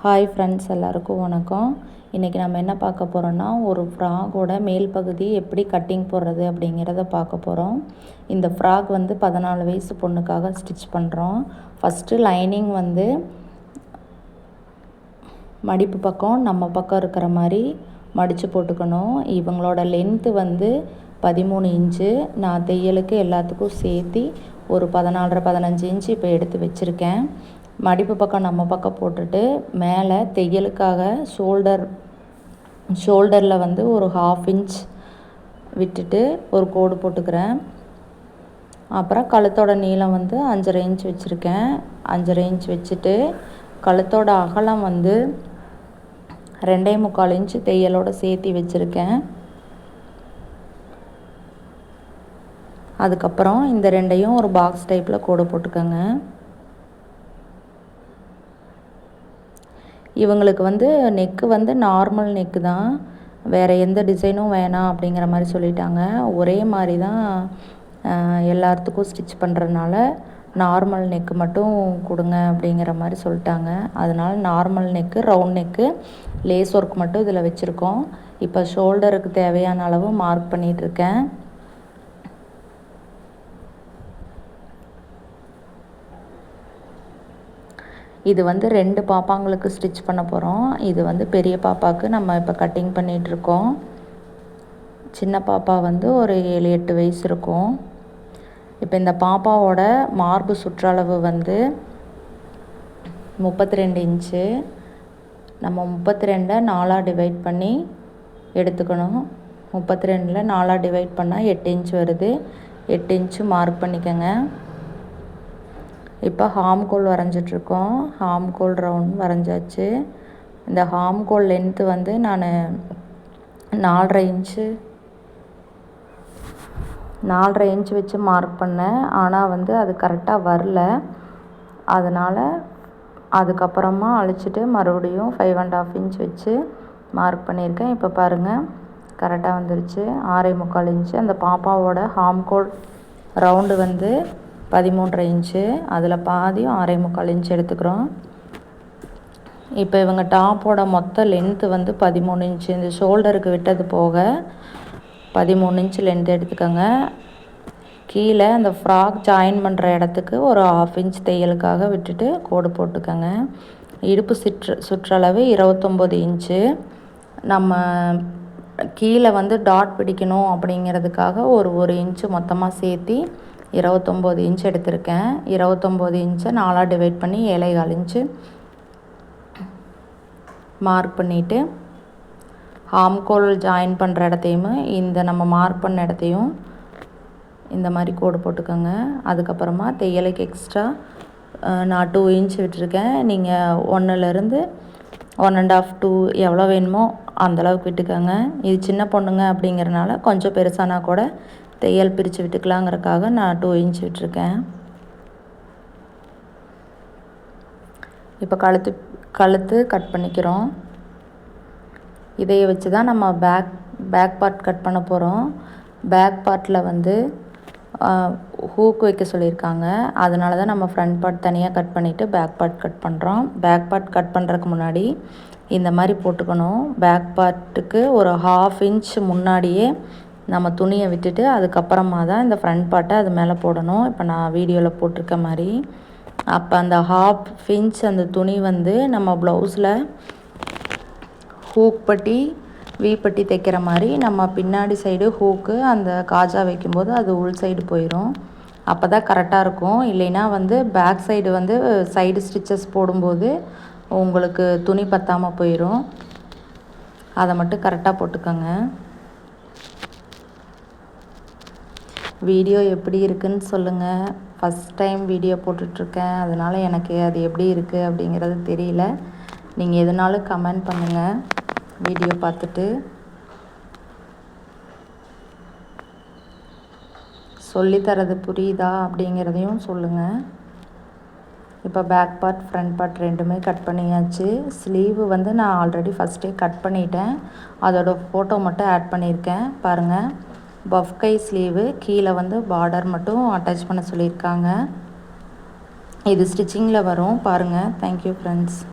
Hi friends, எல்லாருக்கும் வணக்கம். இன்றைக்கி நம்ம என்ன பார்க்க போகிறோன்னா, ஒரு ஃப்ராகோட மேல் பகுதி எப்படி கட்டிங் போடுறது அப்படிங்கிறத பார்க்க போகிறோம். இந்த ஃப்ராக் வந்து 14 வயசு பொண்ணுக்காக ஸ்டிச் பண்ணுறோம். ஃபஸ்ட்டு லைனிங் வந்து மடிப்பு பக்கம் நம்ம பக்கம் இருக்கிற மாதிரி மடித்து போட்டுக்கணும். இவங்களோட லென்த்து வந்து 13 இன்ச்சு. நான் தையலுக்கு எல்லாத்துக்கும் சேர்த்து ஒரு 14-15 இன்ச்சு இப்போ எடுத்து வச்சுருக்கேன். மடிப்பு பக்கம் நம்ம பக்கம் போட்டுட்டு மேலே தையலுக்காக ஷோல்டரில் வந்து ஒரு 1/2 இன்ச் விட்டுட்டு ஒரு கோடு போட்டுக்கிறேன். அப்புறம் கழுத்தோட நீளம் வந்து 5.5 இன்ச் வச்சுருக்கேன். 5.5 இன்ச் வச்சுட்டு கழுத்தோட அகலம் வந்து 2.25 இன்ச்சு தையலோடு சேர்த்து வச்சுருக்கேன். அதுக்கப்புறம் இந்த ரெண்டையும் ஒரு பாக்ஸ் டைப்பில் கோடு போட்டுக்கோங்க. இவங்களுக்கு வந்து நெக்கு வந்து நார்மல் நெக்கு தான், வேறு எந்த டிசைனும் வேணாம் அப்படிங்கிற மாதிரி சொல்லிட்டாங்க. ஒரே மாதிரி தான் எல்லாத்துக்கும் ஸ்டிச் பண்ணுறதுனால நார்மல் நெக்கு மட்டும் கொடுங்க அப்படிங்கிற மாதிரி சொல்லிட்டாங்க. அதனால் normal neck, round neck, lace work மட்டும் இதில் வச்சுருக்கோம். இப்போ ஷோல்டருக்கு தேவையான அளவு மார்க் பண்ணிகிட்ருக்கேன். இது வந்து 2 பாப்பாங்களுக்கு ஸ்டிச் பண்ண போகிறோம். இது வந்து பெரிய பாப்பாவுக்கு நம்ம இப்போ கட்டிங் பண்ணிகிட்ருக்கோம். சின்ன பாப்பா வந்து ஒரு 7-8 வயசு இருக்கும். இப்போ இந்த பாப்பாவோட மார்பு சுற்றளவு வந்து 32 இன்ச்சு. நம்ம 32 4ஆக டிவைட் பண்ணி எடுத்துக்கணும். 32 4ஆக டிவைட் பண்ணால் 8 இன்ச் வருது. 8 இன்ச்சு மார்க் பண்ணிக்கோங்க. இப்போ ஹாம்கோல் வரைஞ்சிட்ருக்கோம். ஹாம்கோல் ரவுண்ட் வரைஞ்சாச்சு. இந்த ஹாம்கோல் லென்த்து வந்து நான் 4.5 இன்ச்சு வச்சு மார்க் பண்ணேன். ஆனால் வந்து அது கரெக்டாக வரல. அதனால் அதுக்கப்புறமா அழிச்சிட்டு மறுபடியும் 5.5 இன்ச் வச்சு மார்க் பண்ணியிருக்கேன். இப்போ பாருங்கள், கரெக்டாக வந்துருச்சு. 6.25 இன்ச்சு. அந்த பாப்பாவோட ஹாம்கோல் ரவுண்டு வந்து 13.5 இன்ச்சு. அதில் பாதி 6.25 இன்ச் எடுத்துக்கிறோம். இப்போ இவங்க டாப்போட மொத்த லென்த்து வந்து 13 இன்ச்சு. இந்த ஷோல்டருக்கு விட்டது போக 13 இன்ச்சு லென்த் எடுத்துக்கோங்க. கீழே அந்த ஃப்ராக் ஜாயின் பண்ணுற இடத்துக்கு ஒரு 1/2 இன்ச் தையலுக்காக விட்டுட்டு கோடு போட்டுக்கோங்க. இடுப்பு சுற்றளவு 29 இன்ச்சு. நம்ம கீழே வந்து டாட் பிடிக்கணும் அப்படிங்கிறதுக்காக ஒரு இன்ச்சு மொத்தமாக சேர்த்தி 29 இன்ச் எடுத்திருக்கேன். 29 இன்ச்சை 4ஆக டிவைட் பண்ணி 7.25 இன்ச்சு மார்க் பண்ணிவிட்டு ஹாம்கோல் ஜாயின் பண்ணுற இடத்தையும் இந்த நம்ம மார்க் பண்ண இடத்தையும் இந்த மாதிரி கோடு போட்டுக்கோங்க. அதுக்கப்புறமா தையலுக்கு எக்ஸ்ட்ரா நான் 2 இன்ச் விட்டுருக்கேன். நீங்கள் 1லேருந்து 1.5 2 எவ்வளோ வேணுமோ அந்தளவுக்கு விட்டுக்கோங்க. இது சின்ன பொண்ணுங்க அப்படிங்கிறனால கொஞ்சம் பெருசானா கூட தையல் பிரித்து விட்டுக்கலாங்கிறதுக்காக நான் 2 இன்ச் விட்டுருக்கேன். இப்போ கழுத்து கட் பண்ணிக்கிறோம். இதையை வச்சு தான் நம்ம பேக் பார்ட் கட் பண்ண போகிறோம். பேக் பார்ட்டில் வந்து ஹூக் வைக்க சொல்லியிருக்காங்க. அதனால தான் நம்ம ஃப்ரண்ட் பார்ட் தனியாக கட் பண்ணிவிட்டு பேக் பார்ட் கட் பண்ணுறோம். பேக் பார்ட் கட் பண்ணுறதுக்கு முன்னாடி இந்த மாதிரி போட்டுக்கணும். பேக் பார்ட்டுக்கு ஒரு 1/2 இன்ச் முன்னாடியே நம்ம துணியை விட்டுட்டு அதுக்கப்புறமா தான் இந்த ஃப்ரண்ட் பார்ட்டை அது மேலே போடணும். இப்போ நான் வீடியோவில் போட்டிருக்க மாதிரி. அப்போ அந்த 1/2 இன்ச் அந்த துணி வந்து நம்ம ப்ளவுஸில் ஹூக் பட்டி வீப்பட்டி தைக்கிற மாதிரி நம்ம பின்னாடி சைடு ஹூக்கு அந்த காஜா வைக்கும்போது அது உள் சைடு போயிடும். அப்போ தான் கரெக்டாக இருக்கும். இல்லைன்னா வந்து பேக் சைடு வந்து சைடு ஸ்டிச்சஸ் போடும்போது உங்களுக்கு துணி பத்தாமல் போயிடும். அதை மட்டும் கரெக்டாக போட்டுக்கோங்க. வீடியோ எப்படி இருக்குதுன்னு சொல்லுங்கள். ஃபஸ்ட் டைம் வீடியோ போட்டுட்ருக்கேன், அதனால் எனக்கு அது எப்படி இருக்குது அப்படிங்கிறது தெரியல. நீங்கள் எதுனாலும் கமெண்ட் பண்ணுங்கள். வீடியோ பார்த்துட்டு சொல்லித்தரது புரியுதா அப்படிங்கிறதையும் சொல்லுங்கள். இப்போ பேக் பார்ட் ஃப்ரண்ட் பார்ட் ரெண்டுமே கட் பண்ணியாச்சு. ஸ்லீவு வந்து நான் ஆல்ரெடி ஃபஸ்ட்டே கட் பண்ணிட்டேன். அதோட ஃபோட்டோ மட்டும் ஆட் பண்ணியிருக்கேன் பாருங்கள். பஃப் கை ஸ்லீவு, கீழே வந்து பார்டர் மட்டும் அட்டாச் பண்ண சொல்லியிருக்காங்க. இது ஸ்டிச்சிங்கில் வரும் பாருங்கள். Thank you friends.